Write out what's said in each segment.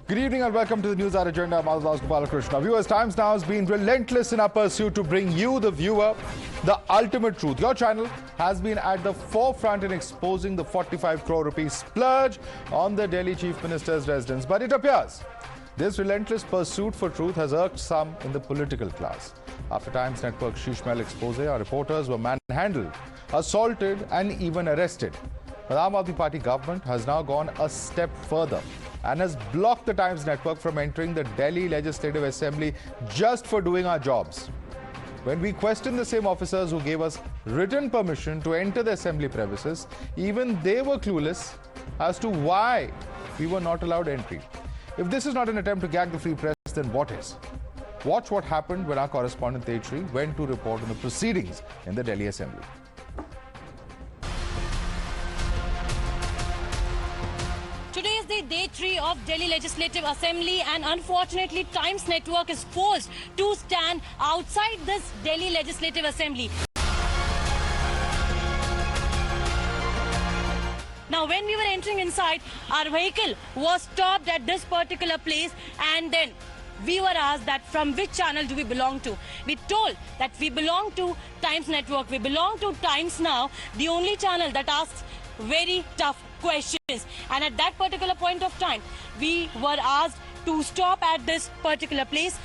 Good evening and welcome to the NewsHour Agenda. Madhavdas GK. Viewers, Times Now has been relentless in our pursuit to bring you, the viewer, the ultimate truth. Your channel has been at the forefront in exposing the 45 crore rupees splurge on the Delhi Chief Minister's residence. But it appears this relentless pursuit for truth has irked some in the political class. After Times Network SheeshMahal expose, our reporters were manhandled, assaulted and even arrested. The Aam Aadmi Party government has now gone a step further and has blocked the Times Network from entering the Delhi Legislative Assembly just for doing our jobs. When we questioned the same officers who gave us written permission to enter the assembly premises, even they were clueless as to why we were not allowed entry. If this is not an attempt to gag the free press, then what is? Watch what happened when our correspondent Tejri went to report on the proceedings in the Delhi Assembly. Today is the day 3 of Delhi Legislative Assembly, and unfortunately Times Network is forced to stand outside this Delhi Legislative Assembly. Now, when we were entering inside, our vehicle was stopped at this particular place, and then we were asked that from which channel do we belong to. We told that we belong to Times Network, we belong to Times Now, the only channel that asks very tough questions. And at that particular point of time, we were asked to stop at this particular place.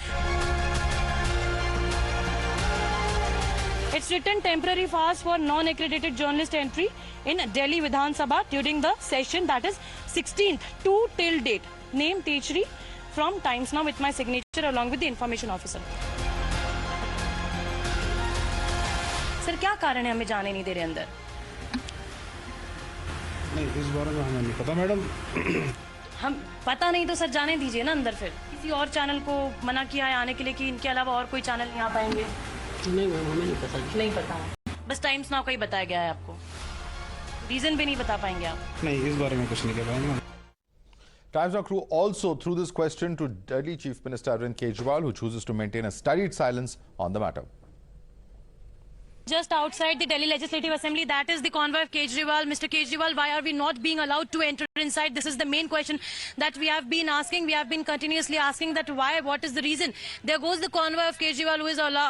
It's written temporary fast for non-accredited journalist entry in Delhi Vidhan Sabha during the session, that is 16th to till date. Name Tejri from Times Now with my signature along with the information officer. Sir, क्या कारण है हमें जाने नहीं दे रहे अंदर? नहीं, इस बारे में हमें नहीं पता मैडम। हम पता नहीं तो सर जाने दीजिए ना अंदर। फिर किसी और चैनल को मना किया है आने के लिए कि इनके अलावा और कोई चैनल नहीं आ पाएंगे? नहीं मैम, हमें नहीं पता। नहीं पता, बस टाइम्स नाउ का ही बताया गया है आपको, रीजन भी नहीं बता पाएंगे आप? नहीं, इस बारे में कुछ नहीं कह पाएंगे। Times Now crew also threw this question to Delhi Chief Minister Arvind Kejriwal, who chooses to maintain a studied silence on the matter. Just outside the Delhi Legislative Assembly, that is the convoy of Kejriwal. Mr. Kejriwal, why are we not being allowed to enter inside? This is the main question that we have been asking. We have been continuously asking that why, what is the reason? There goes the convoy of Kejriwal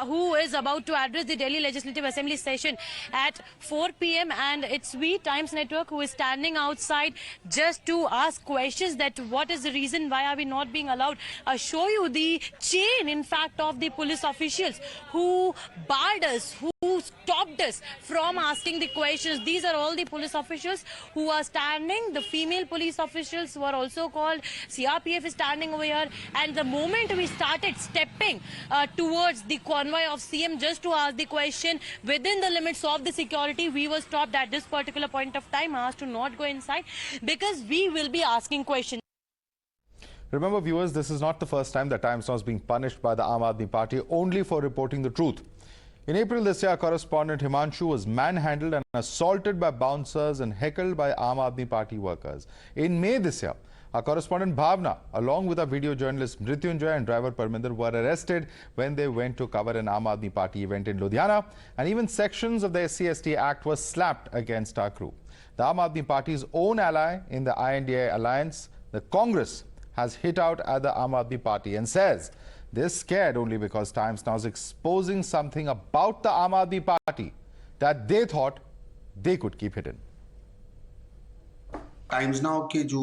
who is about to address the Delhi Legislative Assembly session at 4 p.m. and it's we, Times Network, who is standing outside just to ask questions that what is the reason, why are we not being allowed? I'll show you the chain, in fact, of the police officials who barred us, who stopped us from asking the questions. These are all the police officials who are standing. The female police officials who are also called. CRPF is standing over here. And the moment we started stepping towards the convoy of CM just to ask the question within the limits of the security, we were stopped at this particular point of time, asked to not go inside because we will be asking questions. Remember, viewers, this is not the first time that Times Now is being punished by the Aam Aadmi Party only for reporting the truth. In April this year, correspondent Himanshu was manhandled and assaulted by bouncers and heckled by Aam Aadmi Party workers. In May this year, our correspondent Bhavna, along with our video journalist Mrityunjay and driver Parminder, were arrested when they went to cover an Aam Aadmi Party event in Ludhiana, and even sections of the SC/ST Act were slapped against our crew. The Aam Aadmi Party's own ally in the INDA alliance, the Congress, has hit out at the Aam Aadmi Party and says they're scared only because Times Now is exposing something about the Aam Aadmi Party that they thought they could keep hidden. Times now के जो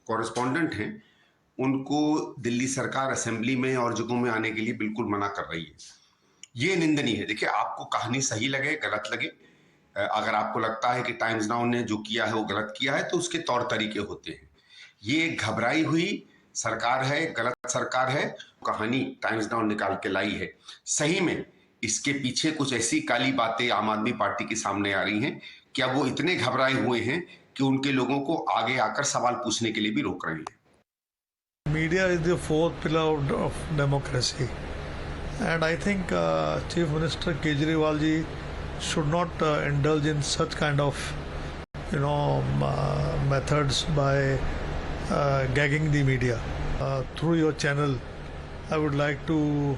correspondent हैं उनको दिल्ली सरकार assembly में और जगहों में आने के लिए बिल्कुल मना कर रही है। ये निंदनीय है। देखिए, आपको कहानी सही लगे गलत लगे, अगर आपको लगता है कि टाइम्स नाउ ने जो किया है वो गलत किया है तो उसके तौर तरीके होते हैं। ये घबराई हुई सरकार है, गलत सरकार है, कहानी टाइम्स नाउ निकाल के लाई है। सही में इसके पीछे कुछ ऐसी काली बातें आम आदमी पार्टी के सामने आ रही हैं कि अब वो इतने घबराए हुए हैं कि उनके लोगों को आगे आकर सवाल पूछने के लिए भी रोक रहे हैं। Media is the fourth pillar of democracy, and I think Chief Minister Kejriwal ji should not indulge in such kind of methods by gagging the media. Through your channel, I would like to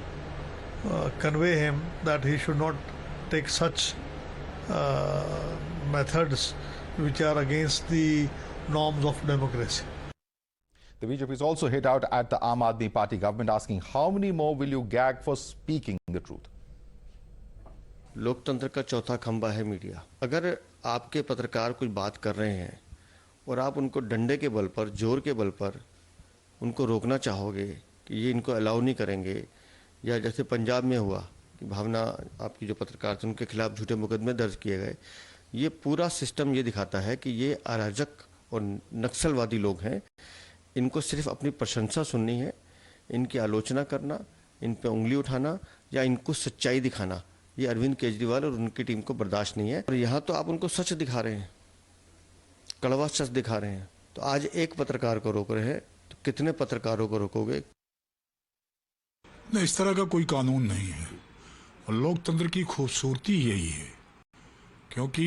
convey him that he should not take such methods which are against the norms of democracy. The BJP is also hit out at the Aam Aadmi Party government, asking how many more will you gag for speaking the truth? लोकतंत्र का चौथा खंभा है media. अगर आपके पत्रकार कुछ बात कर रहे हैं और आप उनको डंडे के बल पर, जोर के बल पर उनको रोकना चाहोगे कि ये इनको अलाउ नहीं करेंगे, या जैसे पंजाब में हुआ कि भावना आपकी जो पत्रकार थे उनके खिलाफ झूठे मुकदमे दर्ज किए गए, ये पूरा सिस्टम ये दिखाता है कि ये अराजक और नक्सलवादी लोग हैं। इनको सिर्फ अपनी प्रशंसा सुननी है, इनकी आलोचना करना, इन पे उंगली उठाना या इनको सच्चाई दिखाना, ये अरविंद केजरीवाल और उनकी टीम को बर्दाश्त नहीं है। और यहाँ तो आप उनको सच दिखा रहे हैं, कड़वा सच दिखा रहे हैं। तो आज एक पत्रकार को रोक रहे हैं, तो कितने पत्रकारों को रोकोगे? नहीं, इस तरह का कोई कानून नहीं है और लोकतंत्र की खूबसूरती यही है, क्योंकि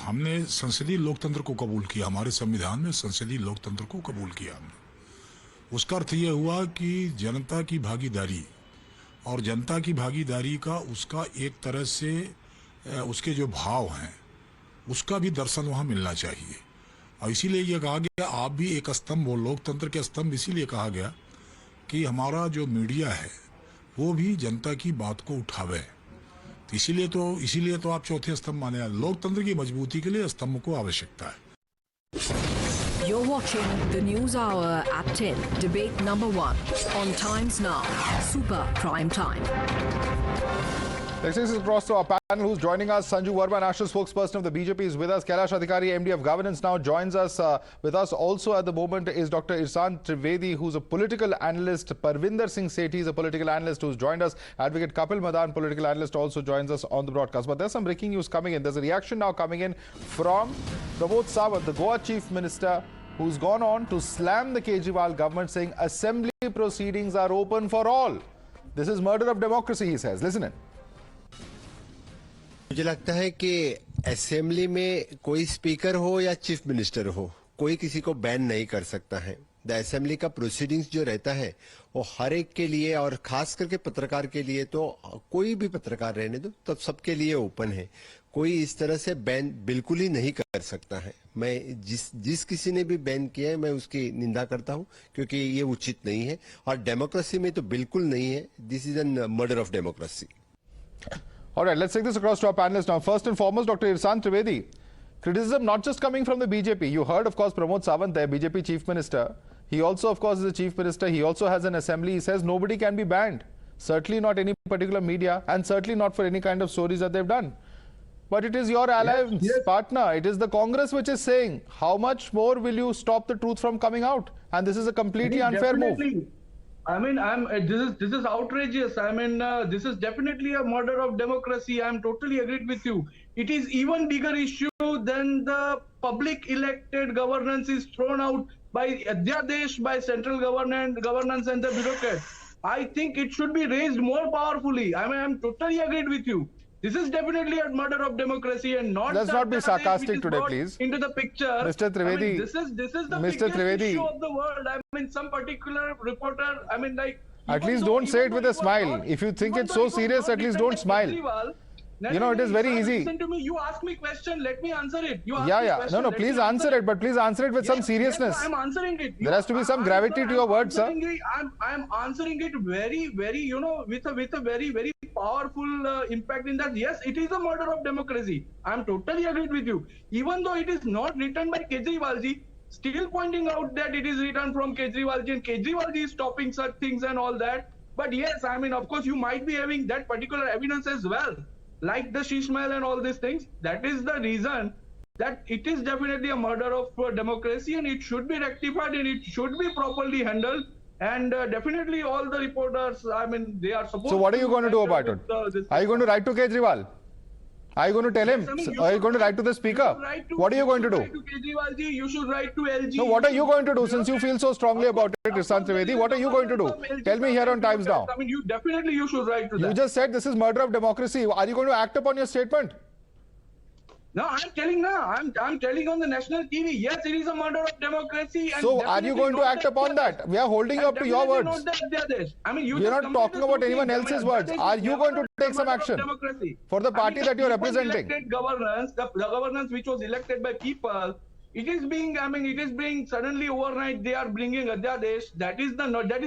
हमने संसदीय लोकतंत्र को कबूल किया, हमारे संविधान में संसदीय लोकतंत्र को कबूल किया हमने। उसका अर्थ यह हुआ कि जनता की भागीदारी, और जनता की भागीदारी का उसका एक तरह से उसके जो भाव हैं उसका भी दर्शन वहाँ मिलना चाहिए। और इसीलिए यह कहा गया, आप भी एक स्तंभ हो, लोकतंत्र के स्तंभ इसीलिए कहा गया कि हमारा जो मीडिया है वो भी जनता की बात को उठावे। तो इसीलिए तो आप चौथे स्तंभ माने। लोकतंत्र की मजबूती के लिए स्तंभ को आवश्यकता है। You're watching the News Hour at 10, debate number 1 on Times Now, Super Prime Time. Let's take this across to our panel who's joining us. Sanju Verma, national spokesperson of the BJP, is with us. Kailash Adhikari, MD of Governance, now joins us. With us also at the moment is Dr. Isran Trivedi, who's a political analyst. Parvinder Singh Sethi is a political analyst who's joined us. Advocate Kapil Madan, political analyst, also joins us on the broadcast. But there's some breaking news coming in. There's a reaction now coming in from Pramod Sawant, the Goa Chief Minister, who's gone on to slam the Kejriwal government, saying assembly proceedings are open for all. This is murder of democracy, he says. Listen in. मुझे लगता है कि assembly में कोई speaker हो या chief minister हो, कोई किसी को बैन नहीं कर सकता है। द असेंबली का प्रोसीडिंग्स जो रहता है वो हर एक के लिए, और खास करके पत्रकार के लिए, तो कोई भी पत्रकार रहने दो, तब सबके लिए ओपन है। कोई इस तरह से बैन बिल्कुल ही नहीं कर सकता है। मैं जिस किसी ने भी बैन किया है मैं उसकी निंदा करता हूं, क्योंकि ये उचित नहीं है और डेमोक्रेसी में तो बिल्कुल नहीं है। This is an murder of democracy. All right, let's take this across to our panelists now. First and foremost, Dr. Isran Trivedi. Criticism not just coming from the BJP. You heard, of course, Pramod Sawant, their BJP chief minister. He also, of course, is a chief minister. He also has an assembly. He says nobody can be banned. Certainly not any particular media, and certainly not for any kind of stories that they've done. But it is your alliance partner. It is the Congress which is saying, how much more will you stop the truth from coming out? And this is a completely unfair move. I mean, this is outrageous. I mean, this is definitely a murder of democracy. I'm totally agreed with you. It is even bigger issue than the public elected governance is thrown out by Adhyadesh, by central governance and the bureaucrats. I think it should be raised more powerfully. I mean, I'm totally agreed with you. This is definitely a murder of democracy, and not. Let's not be sarcastic today, please. Into the picture, Mr. Trivedi. I mean, this is the Mr. biggest Trivedi. issue of the world. I mean, some particular reporter. I mean, like. At least don't say it with a smile. If you think it's so serious, at least don't smile. You know, it is very easy. Listen to me. You ask me question. Let me answer it. You ask Yeah, me yeah. question, No, let please me answer it, but please answer it with some seriousness. Yes, I'm answering it. There has to be some gravity to your words, sir. I'm answering it very, you know, with a very, very powerful impact in that. Yes, it is a murder of democracy. I'm totally agreed with you. Even though it is not written by Kejriwal ji, still pointing out that it is written from Kejriwal ji, and Kejriwal ji is stopping such things and all that. But yes, I mean, of course, you might be having that particular evidence as well, like the SheeshMahal and all these things. That is the reason that it is definitely a murder of democracy, and it should be rectified and it should be properly handled. And definitely all the reporters, I mean, they are supposed to... So what are you going to do about it? Are you going to write to Kejriwal? Are you going to tell him? Are you going to write to the speaker? What are you going to do? Kejriwal ji, you should write to LG. No, what are you going to do since you feel so strongly about it, Isran Trivedi? What are you going to do? Tell me here on Times Now. I mean, you should write to them. You just said this is murder of democracy. Are you going to act upon your statement? No, I'm telling on the national TV. Yes, it is a murder of democracy. And so are you going to act upon that? We are holding you up to your words. I mean, we are not talking about anyone else's words. Are you going to take some action for the party that you are representing? The governance which was elected by people, it is being, it is being suddenly overnight they are bringing Adhyadesh. That is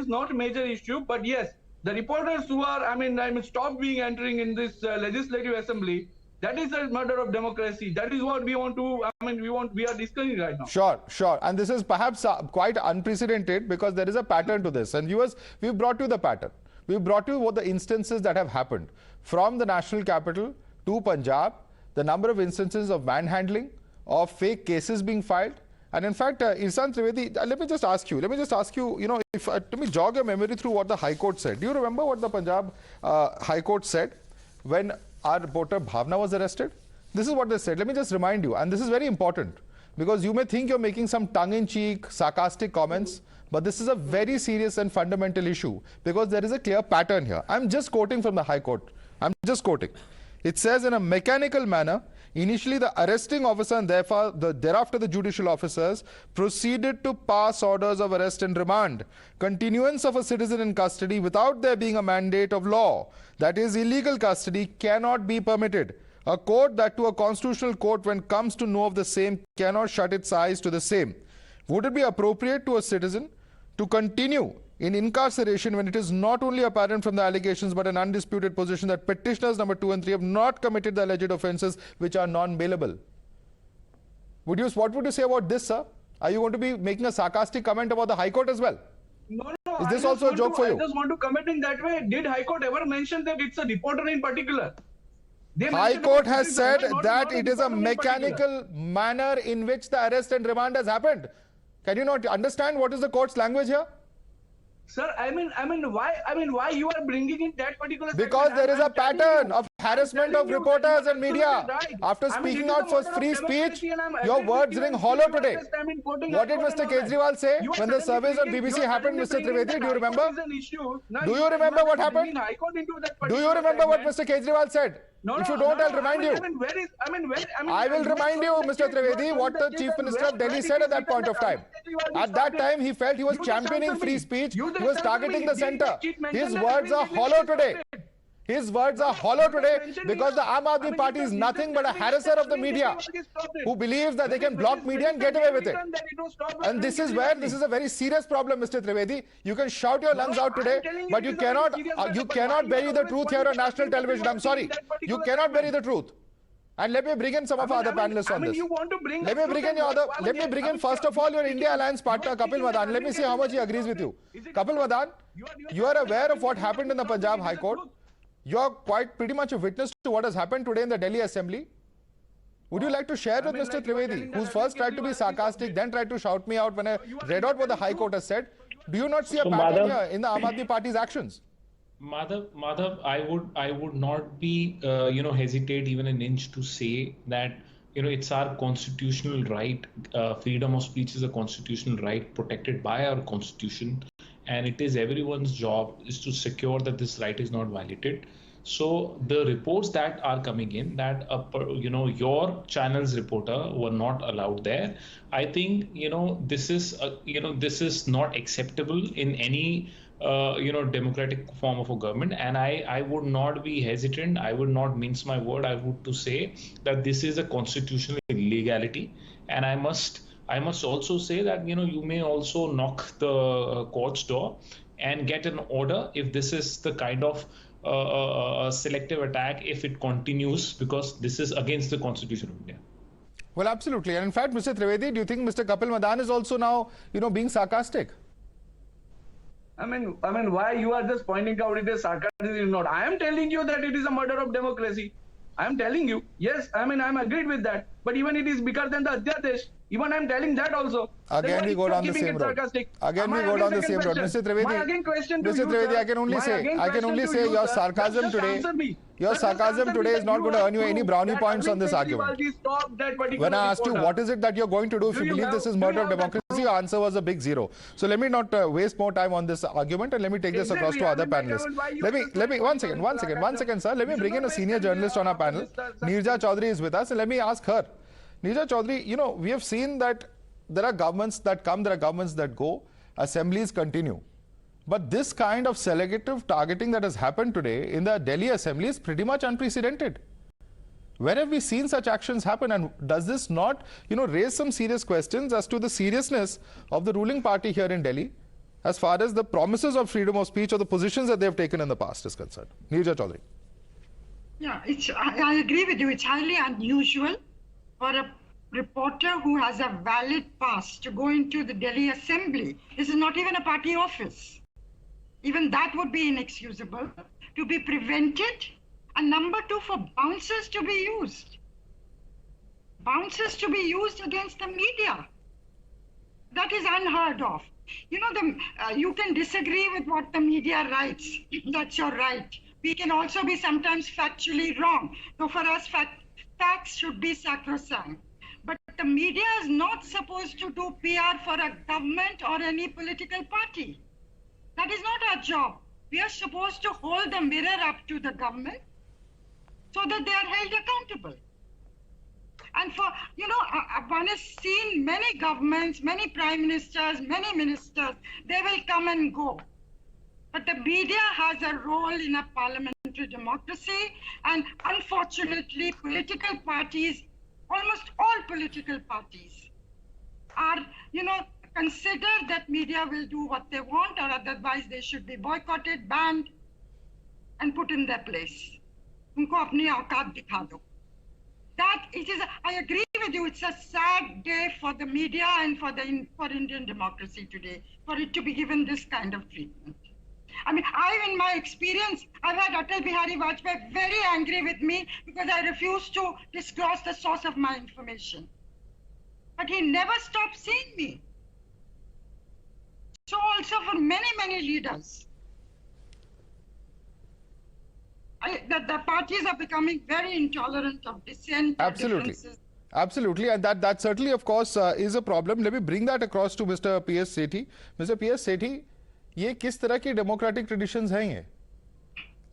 not a major issue. But yes, the reporters who are, stopped being entering in this legislative assembly, that is a murder of democracy. That is what we want to, we are discussing right now. Sure. And this is perhaps quite unprecedented because there is a pattern to this. And viewers, we've brought you the pattern. We've brought you what the instances that have happened from the national capital to Punjab, the number of instances of manhandling, of fake cases being filed. And in fact, Isran Trivedi, let me just ask you, let me jog your memory through what the High Court said. Do you remember what the Punjab High Court said when our reporter Bhavna was arrested? This is what they said. Let me just remind you, and this is very important because you may think you're making some tongue-in-cheek, sarcastic comments, but this is a very serious and fundamental issue because there is a clear pattern here. I'm just quoting from the High Court. It says, in a mechanical manner, initially the arresting officer and thereafter the judicial officers proceeded to pass orders of arrest and remand, continuance of a citizen in custody without there being a mandate of law, that is, illegal custody, cannot be permitted. A court, that to a constitutional court, when comes to know of the same, cannot shut its eyes to the same. Would it be appropriate to a citizen to continue in incarceration when it is not only apparent from the allegations but an undisputed position that petitioners number 2 and 3 have not committed the alleged offences which are non-bailable? What would you say about this, sir? Are you going to be making a sarcastic comment about the High Court as well? No. Is this also a joke for you? I just want to comment in that way. Did High Court ever mention that it's a reporter in particular? High Court has said that it is a mechanical manner in which the arrest and remand has happened. Can you not understand what is the court's language here? Sir, why you are bringing in that particular because there is a pattern of harassment of reporters and media. After speaking out for free speech, your words ring hollow today. What did Mr. Kejriwal say when the surveys on BBC happened, Mr. Trivedi? Do you remember? Do you remember what happened? Do you remember what Mr. Kejriwal said? If you don't, I'll remind you. I will remind you, Mr. Trivedi, what the Chief Minister of Delhi said at that point of time. At that time, he felt he was championing free speech. He was targeting the centre. His words are hollow today. His words are hollow today because the Aam Aadmi Party is nothing but a harasser of the media who believes that they can block media and get away with it. And this is a very serious problem, Mr. Trivedi. You can shout your lungs out today, but you cannot bury the truth here on national television. I'm sorry. You cannot bury the truth. And let me bring in some of our other panelists on this. Let me bring in first of all your India Alliance partner Kapil Madan. Let me see how much he agrees with you. Kapil Madan, you are aware of what happened in the Punjab High Court. You are pretty much a witness to what has happened today in the Delhi Assembly. Would you like to share with Mr. Trivedi, who's first tried to be sarcastic, then tried to shout me out when I read out what the High Court has said? Do you not see a pattern here in the Aam Aadmi Party's actions? Madhav, I would not be, hesitate even an inch to say that, it's our constitutional right. Freedom of speech is a constitutional right protected by our constitution. And it is everyone's job is to secure that this right is not violated. So the reports that are coming in that your channel's reporter were not allowed there, I think this is not acceptable in any democratic form of a government. And I would not be hesitant. I would not mince my word. I would to say that this is a constitutional illegality, and I must also say that you may also knock the court's door and get an order if this is the kind of selective attack if it continues, because this is against the Constitution of India. Well, absolutely. And in fact, Mr. Trivedi, do you think Mr. Kapil Madan is also now being sarcastic? Why you are just pointing out it is sarcasm? Not. I am telling you that it is a murder of democracy. I am telling you, yes, I'm agreed with that. But even it is bigger than the Adhyadesh. Even I'm telling that also. Again, we go down the same road. Again, we go down the same road. Mr. Trivedi, I can only say your sarcasm today is not going to earn you any brownie points on this argument. When I asked you what is it that you're going to do if you believe this is murder of democracy, your answer was a big zero. So let me not waste more time on this argument and let me take this across to other panelists. Let me one second, sir. Let me bring in a senior journalist on our panel. Neerja Chowdhury is with us, and let me ask her. Neerja Chowdhury, we have seen that there are governments that come, there are governments that go, assemblies continue. But this kind of selective targeting that has happened today in the Delhi Assembly is pretty much unprecedented. When have we seen such actions happen, and does this not, raise some serious questions as to the seriousness of the ruling party here in Delhi as far as the promises of freedom of speech or the positions that they have taken in the past is concerned? Neerja Chowdhury. Yeah, I agree with you. It's highly unusual for a reporter who has a valid pass to go into the Delhi Assembly. This is not even a party office. Even that would be inexcusable. To be prevented. And number two, for bouncers to be used. Bouncers to be used against the media. That is unheard of. You can disagree with what the media writes. That's your right. We can also be sometimes factually wrong. So for us, facts should be sacrosanct. But the media is not supposed to do PR for a government or any political party. That is not our job. We are supposed to hold the mirror up to the government so that they are held accountable. And one has seen many governments, many prime ministers, many ministers, they will come and go. But the media has a role in a parliamentary democracy, and unfortunately, political parties, almost all political parties, are, consider that media will do what they want, or otherwise they should be boycotted, banned, and put in their place. Unko apni auqat dikha do. That it is. I agree with you. It's a sad day for the media and for Indian democracy today, for it to be given this kind of treatment. I mean, in my experience, I've had Atal Bihari Vajpayee very angry with me because I refused to disclose the source of my information. But he never stopped seeing me. So also for many, many leaders. The parties are becoming very intolerant of dissent. Absolutely. Absolutely, and that certainly, of course, is a problem. Let me bring that across to Mr. PS Sethi. Mr. PS Sethi, ये किस तरह की democratic traditions हैं ये?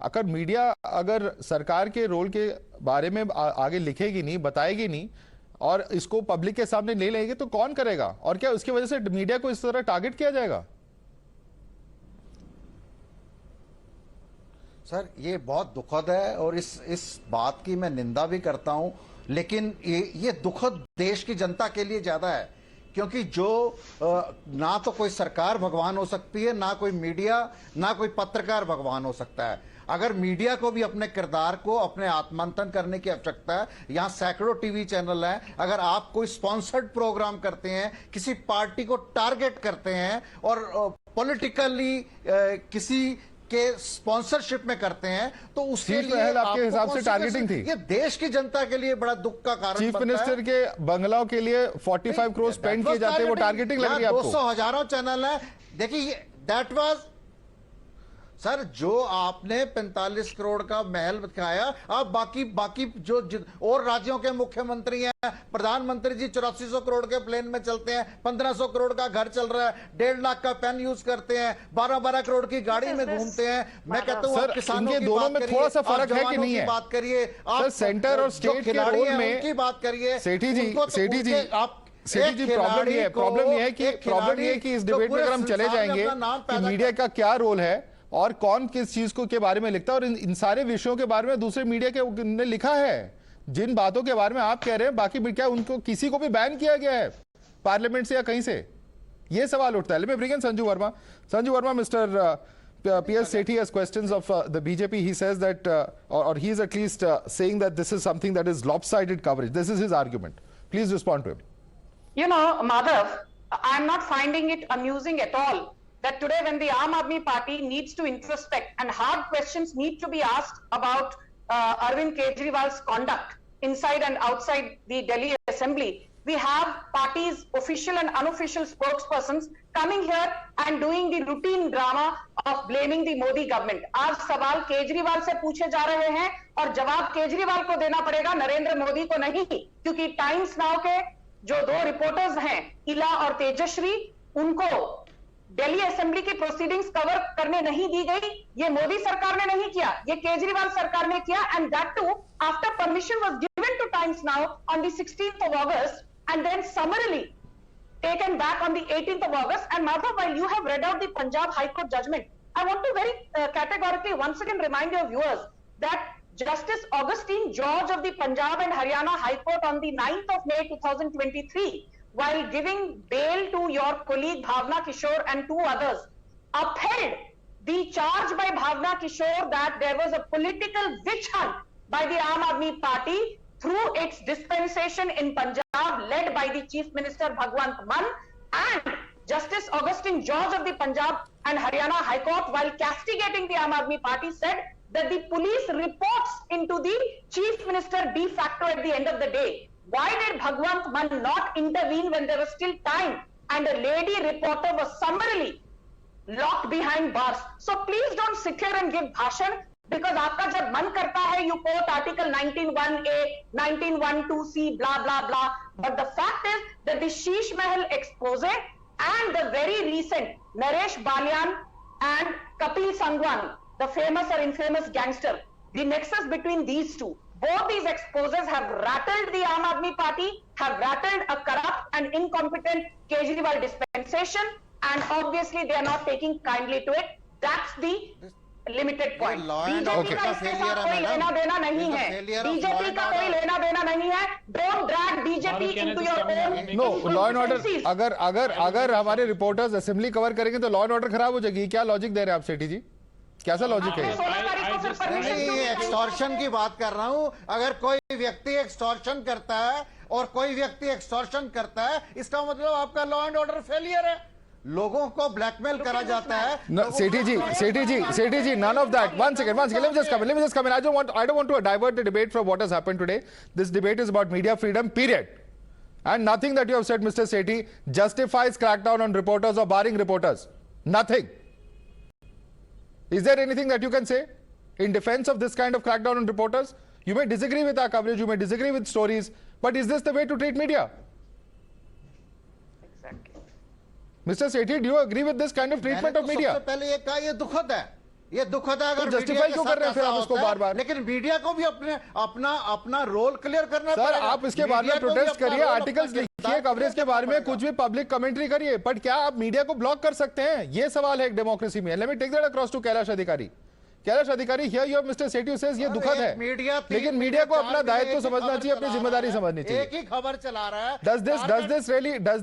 अगर media अगर सरकार के रोल के बारे में आगे लिखेगी नहीं, बताएगी नहीं और इसको पब्लिक के सामने ले लेंगे तो कौन करेगा? और क्या उसकी वजह से मीडिया को इस तरह टारगेट किया जाएगा? सर, ये बहुत दुखद है और इस बात की मैं निंदा भी करता हूं, लेकिन ये दुखद देश की जनता के लिए ज्यादा है, क्योंकि ना तो कोई सरकार भगवान हो सकती है, ना कोई मीडिया, ना कोई पत्रकार भगवान हो सकता है। अगर मीडिया को भी अपने किरदार को अपने आत्मंथन करने की आवश्यकता है। यहाँ सैकड़ों टीवी चैनल हैं, अगर आप कोई स्पॉन्सर्ड प्रोग्राम करते हैं, किसी पार्टी को टारगेट करते हैं और पॉलिटिकली किसी के स्पॉन्सरशिप में करते हैं, तो उसके लिए आपके हिसाब से टारगेटिंग थी। ये देश की जनता के लिए बड़ा दुख का कारण चीफ मिनिस्टर के बंगलाओं के लिए 45 करोड़ स्पेंड किए जाते हैं, वो टारगेटिंग लग रही है आपको? 200 हजारों चैनल है। देखिए, दैट वाज सर, जो आपने 45 करोड़ का महल दिखाया, आप बाकी जो और राज्यों के मुख्यमंत्री हैं, प्रधानमंत्री जी 8400 करोड़ के प्लेन में चलते हैं, 1500 करोड़ का घर चल रहा है, 1.5 लाख का पेन यूज करते हैं, 12-12 करोड़ की गाड़ी में घूमते हैं। मैं कहता हूं आप किसानों की दोनों में थोड़ा सा फर्क है कि नहीं है? बात करिए आप, सेंटर और स्टेट के रोल में उनकी बात करिए। सेठी जी, प्रॉब्लम ये है कि इस डिबेट में अगर हम चले जाएंगे कि मीडिया का क्या रोल है और कौन किस चीज को के बारे में लिखता है, और इन सारे विषयों के बारे में दूसरे मीडिया के ने लिखा है। जिन बातों के बारे में आप कह रहे हैं, बाकी क्या उनको किसी को भी बैन किया गया है पार्लियामेंट से या कहीं से? ये सवाल उठता है। Let me bring in Sanju Verma. Sanju Verma, mister PS Sethi has questions of the BJP. He says that, or he is at least saying that this is something that is lopsided coverage. This is his argument. Please respond to him. You know, Madhav, I'm not finding it amusing at all that today when the Aam Aadmi Party needs to introspect and hard questions need to be asked about Arvind Kejriwal's conduct inside and outside the Delhi Assembly, we have parties, official and unofficial spokespersons coming here and doing the routine drama of blaming the Modi government. आज सवाल केजरीवाल से पूछे जा रहे हैं और जवाब केजरीवाल को देना पड़ेगा, नरेंद्र मोदी को नहीं, क्योंकि टाइम्स नाउ के जो 2 रिपोर्टर्स हैं, इला और तेजश्री, उनको दिल्ली असेंबली की प्रोसीडिंग्स कवर करने नहीं दी गई। ये मोदी सरकार ने नहीं किया, ये केजरीवाल सरकार ने किया, and that too after permission was given to Times Now on the 16th of August and then summarily taken back on the 18th of August. And Madhav, while you have read out the Punjab High Court judgment, I want to very categorically once again remind your viewers that Justice Augustine George of the Punjab and Haryana High Court on the 9th of May 2023, while giving bail to your colleague Bhavna Kishore and two others, upheld the charge by Bhavna Kishore that there was a political witch hunt by the Aam Aadmi Party through its dispensation in Punjab led by the Chief Minister Bhagwant Mann, and Justice Augustine George of the Punjab and Haryana High Court, while castigating the Aam Aadmi Party, said that the police reports into the Chief Minister de facto at the end of the day. Why did Bhagwant Mann not intervene when there was still time and a lady reporter was summarily locked behind bars? So please don't sit here and give bhashan, because आपका जब मन करता है you quote article 19(1)(a), 19(1)(2)(c), blah blah blah. But the fact is that the SheeshMahal expose and the very recent Naresh Balyan and Kapil Sangwan, the famous or infamous gangster, the nexus between these two, both these exposes have rattled the Aam Aadmi Party, have rattled a corrupt and incompetent Kejriwal dispensation, and obviously they are not taking kindly to it. That's the limited point. BJP का इसके साथ कोई लेना देना नहीं है. BJP का कोई लेना देना नहीं है. Don't drag BJP into your own. No, law and order. अगर हमारे रिपोर्टर्स असेंबली कवर करेंगे तो लॉ एंड ऑर्डर खराब हो जाएगी. क्या लॉजिक दे रहे हैं आप सेठी जी? कैसा लॉजिक है? नहीं, एक्सटॉर्शन की बात कर रहा हूं. अगर कोई व्यक्ति एक्सटॉर्शन करता है और कोई व्यक्ति एक्सटॉर्शन करता है, इसका मतलब आपका लॉ एंड ऑर्डर फेलियर है. लोगों को ब्लैकमेल करा जाता है. सेठी जी, none of that. One second. Let me just come in. I don't want to divert the debate from what has happened today. This debate is about media freedom, period. And nothing that you have said, Mr. Sethi, justifies crackdown on reporters or barring reporters. Nothing. Is there anything that you can say in defense of this kind of crackdown on reporters? You may disagree with our coverage, you may disagree with stories, but is this the way to treat media? Mr. Sethi, do you agree with this kind of treatment of media? सबसे पहले ये कहा, ये दुखद है. ये दुखद है अगर जस्टिफाई क्यों कर रहे हैं फिर आप उसको बार-बार? लेकिन मीडिया को भी अपना रोल क्लियर करना पड़ेगा. सर, आप इसके बारे में प्रोटेस्ट करिए, आर्टिकल्स लिखिए, कवरेज के बारे में कुछ भी पब्लिक कमेंट्री करिए, बट क्या आप मीडिया को ब्लॉक कर सकते हैं? ये सवाल है एक डेमोक्रेसी में. Let me take that across to Kailash Adhikari. Kailash Adhikari, here you have mister Sethi says ये दुखद है, लेकिन मीडिया को अपना दायित्व समझना चाहिए, अपनी जिम्मेदारी समझनी चाहिए. एक ही खबर चला रहा है. Does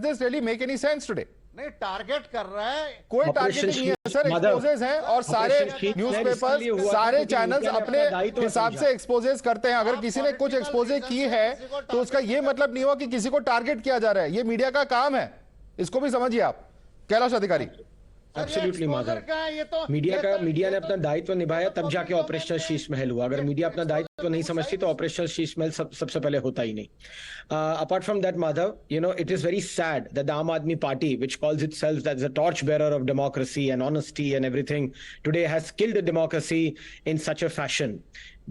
this really make any sense today? नहीं, टारगेट कर रहा है. कोई टारगेटिंग नहीं है सर. एक्सपोजेस हैं और सारे न्यूज़पेपर्स, सारे चैनल्स अपने हिसाब से एक्सपोजेस करते हैं. अगर किसी ने कुछ एक्सपोजे की है तो उसका ये मतलब नहीं हुआ कि किसी को टारगेट किया जा रहा है. ये मीडिया का काम है, इसको भी समझिए आप. कैलाश अधिकारी. एब्सोल्युटली माधव, मीडिया ने अपना दायित्व निभाया तब जाके ऑपरेशनल शीश महल हुआ. अगर मीडिया अपना दायित्व नहीं समझती तो ऑपरेशनल शीश महल सबसे पहले होता ही नहीं. Apart from that, Madhav, it is very sad that the Aam Aadmi Party, which calls itself as a torch bearer of democracy and honesty and everything, today has killed the democracy in such a fashion.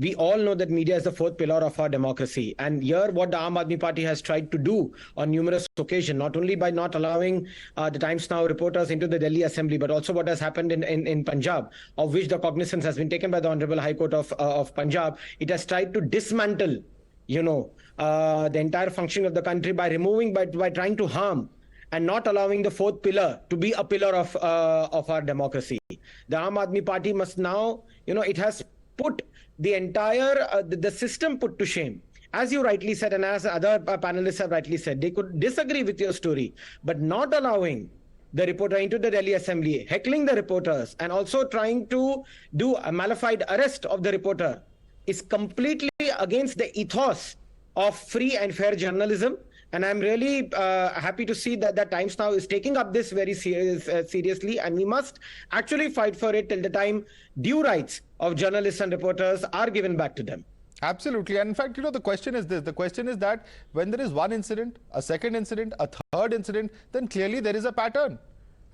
We all know that media is the fourth pillar of our democracy. And here what the Aam Aadmi Party has tried to do on numerous occasions, not only by not allowing the Times Now reporters into the Delhi Assembly, but also what has happened in Punjab, of which the cognizance has been taken by the Honorable High Court of Punjab. It has tried to dismantle, the entire functioning of the country by trying to harm and not allowing the fourth pillar to be a pillar of our democracy. The Aam Aadmi Party must now, it has put the entire the system put to shame. As you rightly said, and as other panelists have rightly said, they could disagree with your story, but not allowing the reporter into the Delhi Assembly, heckling the reporters, and also trying to do a malified arrest of the reporter is completely against the ethos of free and fair journalism. And I'm really happy to see that Times Now is taking up this very seriously, and we must actually fight for it till the time due rights of journalists and reporters are given back to them. Absolutely. And in fact, the question is this. The question is that when there is one incident, a second incident, a third incident, then clearly there is a pattern.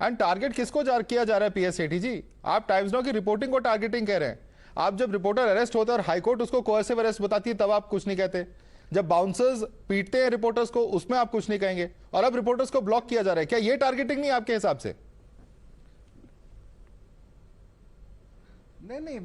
And target किसको किया जा रहा है PS सेठी जी? आप times now की reporting को targeting कह रहे हैं. आप जब रिपोर्टर अरेस्ट होता है और हाईकोर्ट उसको कोर्सिव अरेस्ट बताती है तब आप कुछ नहीं कहते. जब बाउंसर्स पीटते हैं रिपोर्टर्स को उसमें आप कुछ नहीं कहेंगे, और अब रिपोर्टर्स को ब्लॉक किया जा रहा है. क्या ये टारगेटिंग नहीं आपके हिसाब से? नहीं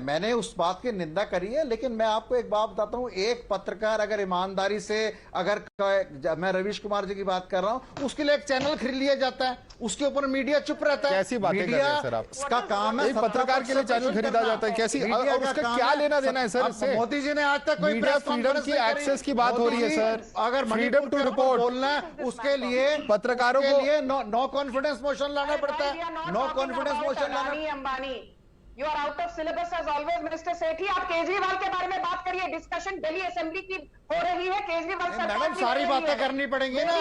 मैंने उस बात की निंदा करी है, लेकिन मैं आपको एक बात बताता हूं, एक पत्रकार अगर ईमानदारी से, अगर मैं रवीश कुमार जी की बात कर रहा हूं, उसके लिए एक चैनल खरीद लिया जाता है, उसके ऊपर मीडिया चुप रहता है। कैसी बातें कर रहे हैं सर आप? इसका काम है, एक पत्रकार के लिए चैनल खरीदा जाता है, कैसी, और उसका क्या लेना देना है सर इससे? मोदी जी ने आज तक कोई मीडिया फ्रीडम की एक्सेस की बात हो रही है सर, अगर फ्रीडम टू रिपोर्ट बोलना है उसके लिए पत्रकारों के लिए नो कॉन्फिडेंस मोशन लाना पड़ता है, नो कॉन्फिडेंस मोशन लाना। Ambani, you are out of syllabus as always mister Sethi. आप केजरीवाल के बारे में बात करिए, डिस्कशन दिल्ली असेंबली की हो रही है, केजरीवाल सरकार मैडम सारी बातें करनी पड़ेंगी ना,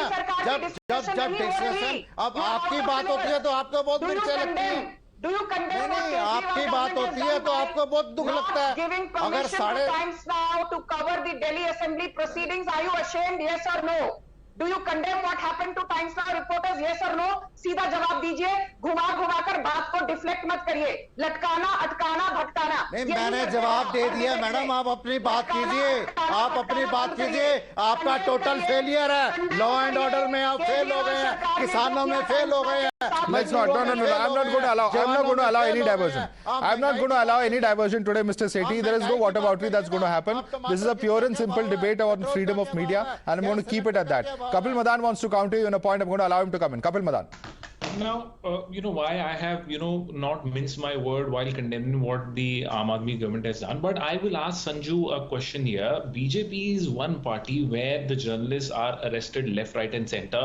जब डिस्कशन अब आपकी बात होती है तो आपको बहुत मिर्चें लगती है। Do you condemn? नहीं, आपकी बात होती है तो आपको बहुत दुख लगता है। Giving permission to Times Now to cover the Delhi assembly proceedings, are you ashamed? Yes और no? Do you condemn what happened to Times Now reporters? Yes और नो? सीधा जवाब दीजिए, घुमा कर बात को डिफ्लेक्ट मत करिए, लटकाना, अटकाना, भटकाना। नहीं, मैंने जवाब दे दिया मैडम, आप अपनी बात कीजिए, आप अपनी बात कीजिए। आपका टोटल फेलियर है, लॉ एंड ऑर्डर में आप फेल हो गए हैं, किसानों में फेल हो गए हैं। Let's not. No. I'm not going to allow. I'm not going to allow any diversion. I'm not going to allow any diversion today, Mr. Sethi. There is no whataboutery that's going to happen. This is a pure and simple debate about freedom of media, and I'm going to keep it at that. Kapil Madan wants to counter you on a point. I'm going to allow him to come in. Kapil Madan. Now, you know why I have, not minced my word while condemning what the Aam Aadmi government has done. But I will ask Sanju a question here. BJP is one party where the journalists are arrested left, right, and center.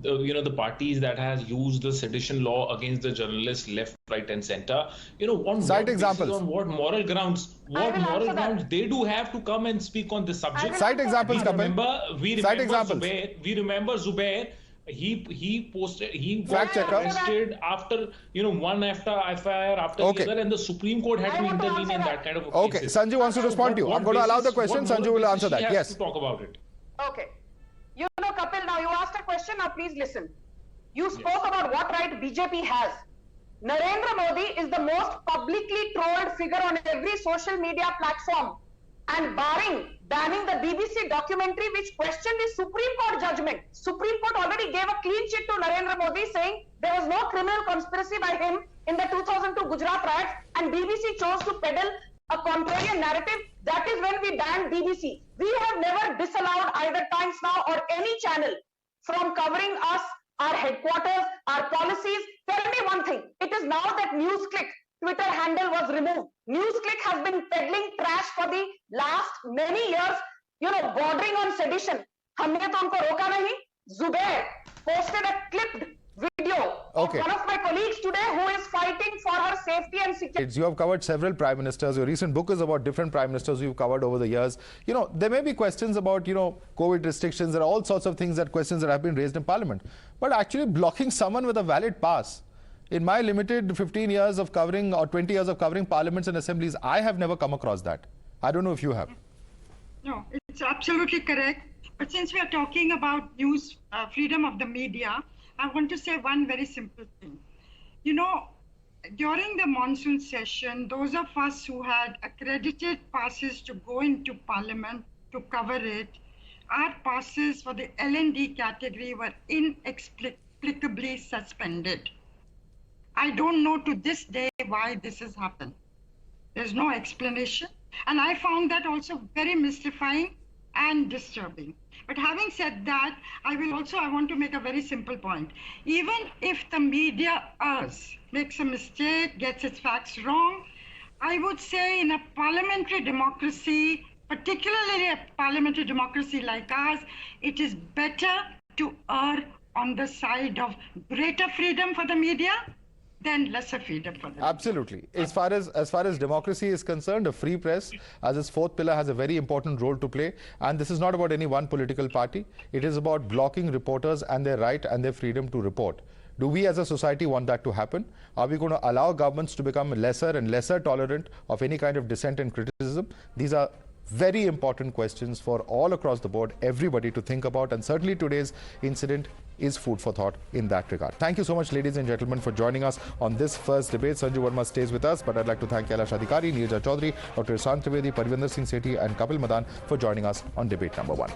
The parties that has used the sedition law against the journalists left, right, and center. On Cite examples. On what moral grounds? What moral grounds they do have to come and speak on this subject? Cite examples, Kapil. We remember Zubair. He posted after one after FIR after the other, and the Supreme Court had to intervene in that kind of a cases. Sanju wants to respond to you. I'm going to allow the question. Sanju will answer that. Yes. To talk about it. Okay. Kapil, now you asked a question. Now please listen. You spoke about what right BJP has. Narendra Modi is the most publicly trolled figure on every social media platform, and banning the BBC documentary which questioned the Supreme Court judgment. Supreme Court already gave a clean sheet to Narendra Modi saying there was no criminal conspiracy by him in the 2002 Gujarat riots, and BBC chose to peddle a contrarian narrative. That is when we banned BBC. We have never disallowed either Times Now or any channel from covering us, our headquarters, our policies. Tell me one thing. It is now that NewsClick Twitter handle was removed. NewsClick has been peddling trash for the last many years, bordering on sedition. हमने तो उनको रोका नहीं. Zubair posted a clipped video of one of my colleagues today who is fighting for her safety and security. You have covered several prime ministers. Your recent book is about different prime ministers you've covered over the years. There may be questions about, COVID restrictions. There are all sorts of questions that have been raised in Parliament. But actually blocking someone with a valid pass, in my limited 15 years of covering or 20 years of covering parliaments and assemblies, I have never come across that. I don't know if you have. No, it's absolutely correct. But since we are talking about news, freedom of the media, I want to say one very simple thing. During the monsoon session, those of us who had accredited passes to go into parliament to cover it, our passes for the L&D category were inexplicably suspended. I don't know to this day why this has happened. There's no explanation. And I found that also very mystifying and disturbing. But having said that, I want to make a very simple point. Even if the media makes a mistake, gets its facts wrong, I would say in a parliamentary democracy, particularly a parliamentary democracy like ours, it is better to err on the side of greater freedom for the media than lesser freedom for them. Absolutely. As far as democracy is concerned, a free press as its fourth pillar has a very important role to play, and this is not about any one political party. It is about blocking reporters and their right and their freedom to report. Do we as a society want that to happen? Are we going to allow governments to become lesser and lesser tolerant of any kind of dissent and criticism? These are very important questions for all across the board, everybody to think about, and certainly today's incident is food for thought in that regard. Thank you so much, ladies and gentlemen, for joining us on this first debate. Sanju Verma stays with us, but I'd like to thank Kailash Adhikari, Neerja Chowdhury, Dr. Isran Trivedi, Arvind Kejriwal and Kapil Madan for joining us on debate number 1.